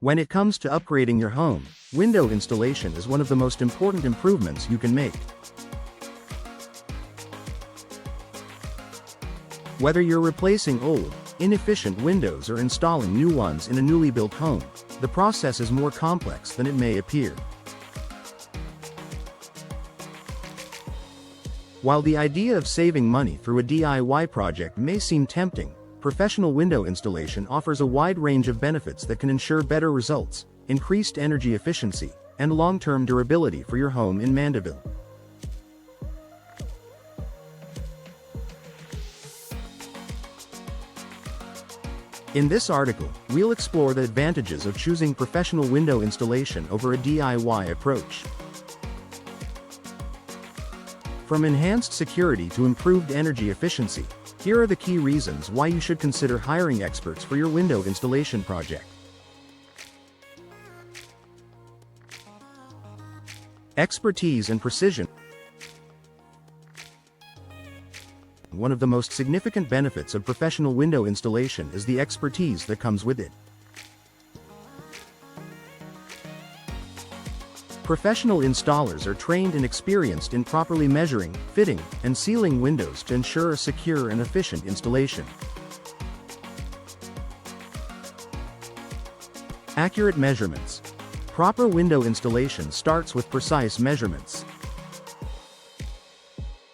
When it comes to upgrading your home, window installation is one of the most important improvements you can make. Whether you're replacing old, inefficient windows or installing new ones in a newly built home, the process is more complex than it may appear. While the idea of saving money through a DIY project may seem tempting, professional window installation offers a wide range of benefits that can ensure better results, increased energy efficiency, and long-term durability for your home in Mandeville. In this article, we'll explore the advantages of choosing professional window installation over a DIY approach. From enhanced security to improved energy efficiency, here are the key reasons why you should consider hiring experts for your window installation project. Expertise and precision. One of the most significant benefits of professional window installation is the expertise that comes with it. Professional installers are trained and experienced in properly measuring, fitting, and sealing windows to ensure a secure and efficient installation. Accurate measurements. Proper window installation starts with precise measurements.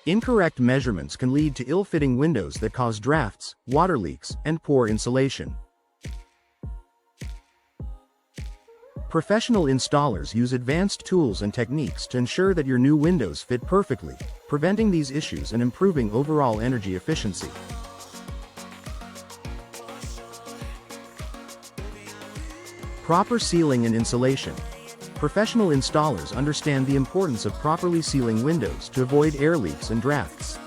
Incorrect measurements can lead to ill-fitting windows that cause drafts, water leaks, and poor insulation. Professional installers use advanced tools and techniques to ensure that your new windows fit perfectly, preventing these issues and improving overall energy efficiency. Proper sealing and insulation. Professional installers understand the importance of properly sealing windows to avoid air leaks and drafts.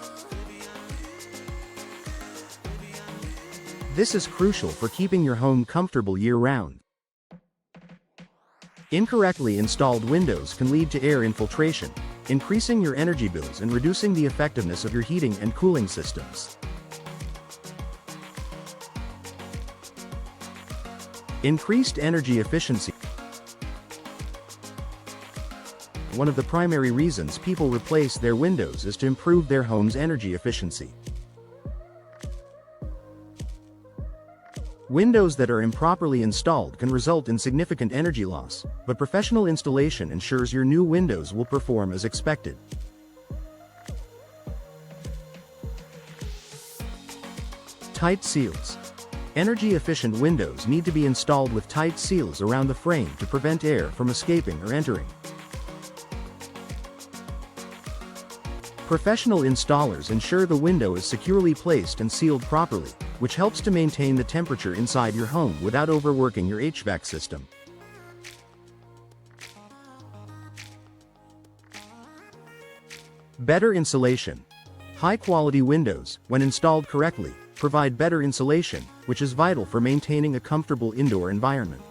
This is crucial for keeping your home comfortable year-round. Incorrectly installed windows can lead to air infiltration, increasing your energy bills and reducing the effectiveness of your heating and cooling systems. Increased energy efficiency. One of the primary reasons people replace their windows is to improve their home's energy efficiency. Windows that are improperly installed can result in significant energy loss, but professional installation ensures your new windows will perform as expected. Tight seals. Energy-efficient windows need to be installed with tight seals around the frame to prevent air from escaping or entering. Professional installers ensure the window is securely placed and sealed properly, which helps to maintain the temperature inside your home without overworking your HVAC system. Better insulation. High-quality windows, when installed correctly, provide better insulation, which is vital for maintaining a comfortable indoor environment.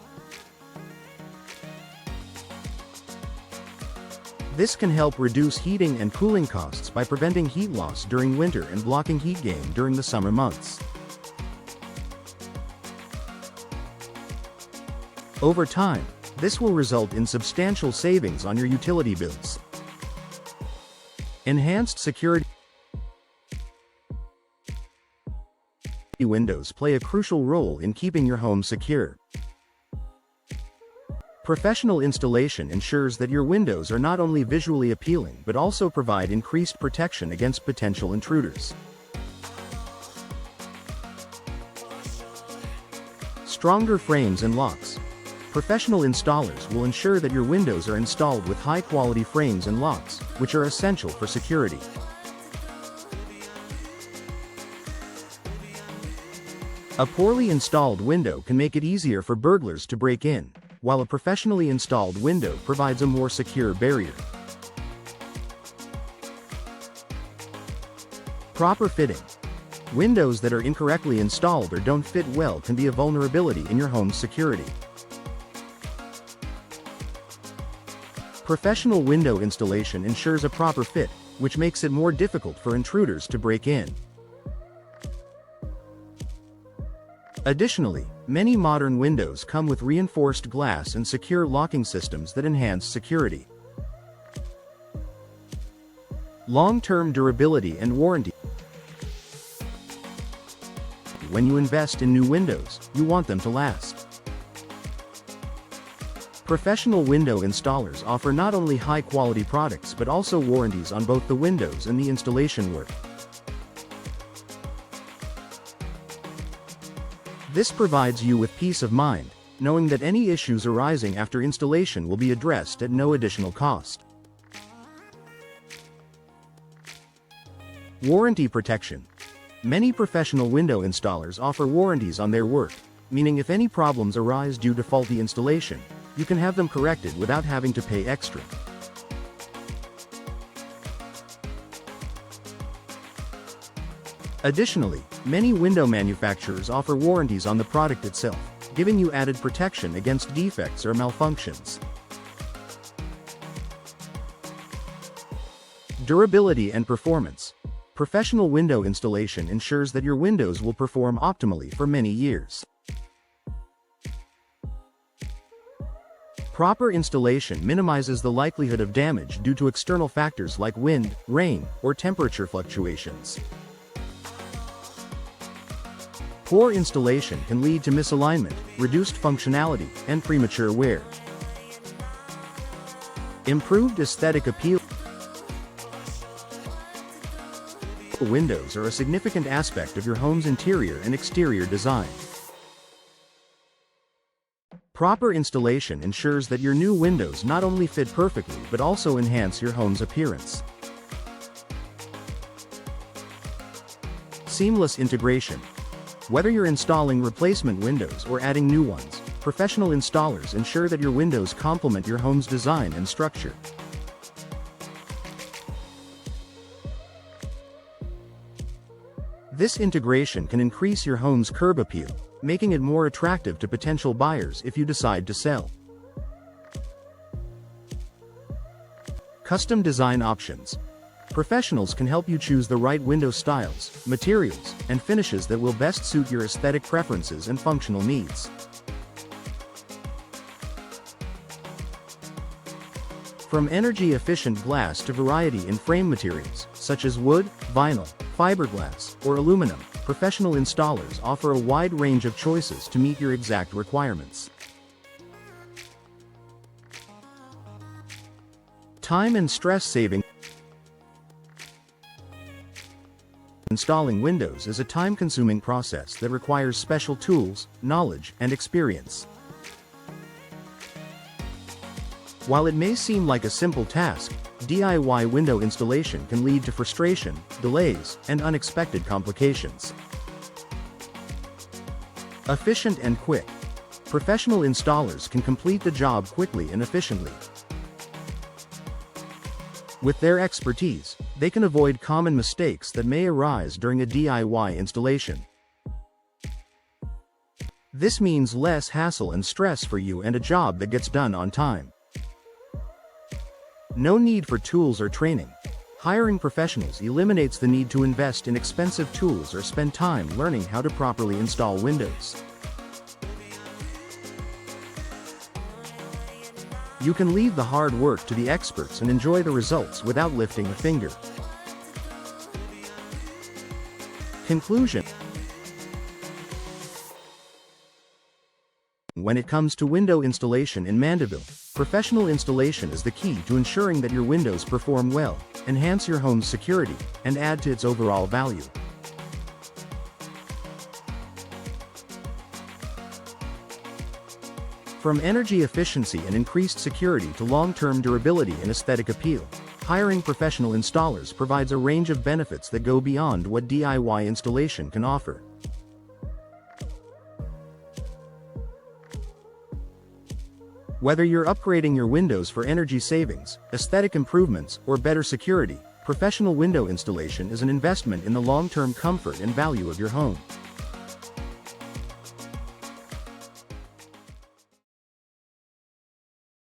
This can help reduce heating and cooling costs by preventing heat loss during winter and blocking heat gain during the summer months. Over time, this will result in substantial savings on your utility bills. Enhanced security. Windows play a crucial role in keeping your home secure. Professional installation ensures that your windows are not only visually appealing but also provide increased protection against potential intruders. Stronger frames and locks. Professional installers will ensure that your windows are installed with high-quality frames and locks, which are essential for security. A poorly installed window can make it easier for burglars to break in, while a professionally installed window provides a more secure barrier. Proper fitting. Windows that are incorrectly installed or don't fit well can be a vulnerability in your home's security. Professional window installation ensures a proper fit, which makes it more difficult for intruders to break in. Additionally, many modern windows come with reinforced glass and secure locking systems that enhance security. Long-term durability and warranty. When you invest in new windows, you want them to last. Professional window installers offer not only high-quality products but also warranties on both the windows and the installation work. This provides you with peace of mind, knowing that any issues arising after installation will be addressed at no additional cost. Warranty protection. Many professional window installers offer warranties on their work, meaning if any problems arise due to faulty installation, you can have them corrected without having to pay extra. Additionally, many window manufacturers offer warranties on the product itself, giving you added protection against defects or malfunctions. Durability and performance. Professional window installation ensures that your windows will perform optimally for many years. Proper installation minimizes the likelihood of damage due to external factors like wind, rain, or temperature fluctuations. Poor installation can lead to misalignment, reduced functionality, and premature wear. Improved aesthetic appeal. Windows are a significant aspect of your home's interior and exterior design. Proper installation ensures that your new windows not only fit perfectly but also enhance your home's appearance. Seamless integration. Whether you're installing replacement windows or adding new ones, professional installers ensure that your windows complement your home's design and structure. This integration can increase your home's curb appeal, making it more attractive to potential buyers if you decide to sell. Custom design options. Professionals can help you choose the right window styles, materials, and finishes that will best suit your aesthetic preferences and functional needs. From energy-efficient glass to variety in frame materials, such as wood, vinyl, fiberglass, or aluminum, professional installers offer a wide range of choices to meet your exact requirements. Time and stress saving. Installing windows is a time-consuming process that requires special tools, knowledge, and experience. While it may seem like a simple task, DIY window installation can lead to frustration, delays, and unexpected complications. Efficient and quick. Professional installers can complete the job quickly and efficiently. With their expertise, they can avoid common mistakes that may arise during a DIY installation. This means less hassle and stress for you and a job that gets done on time. No need for tools or training. Hiring professionals eliminates the need to invest in expensive tools or spend time learning how to properly install windows. You can leave the hard work to the experts and enjoy the results without lifting a finger. Conclusion. When it comes to window installation in Mandeville, professional installation is the key to ensuring that your windows perform well, enhance your home's security, and add to its overall value. From energy efficiency and increased security to long-term durability and aesthetic appeal, hiring professional installers provides a range of benefits that go beyond what DIY installation can offer. Whether you're upgrading your windows for energy savings, aesthetic improvements, or better security, professional window installation is an investment in the long-term comfort and value of your home.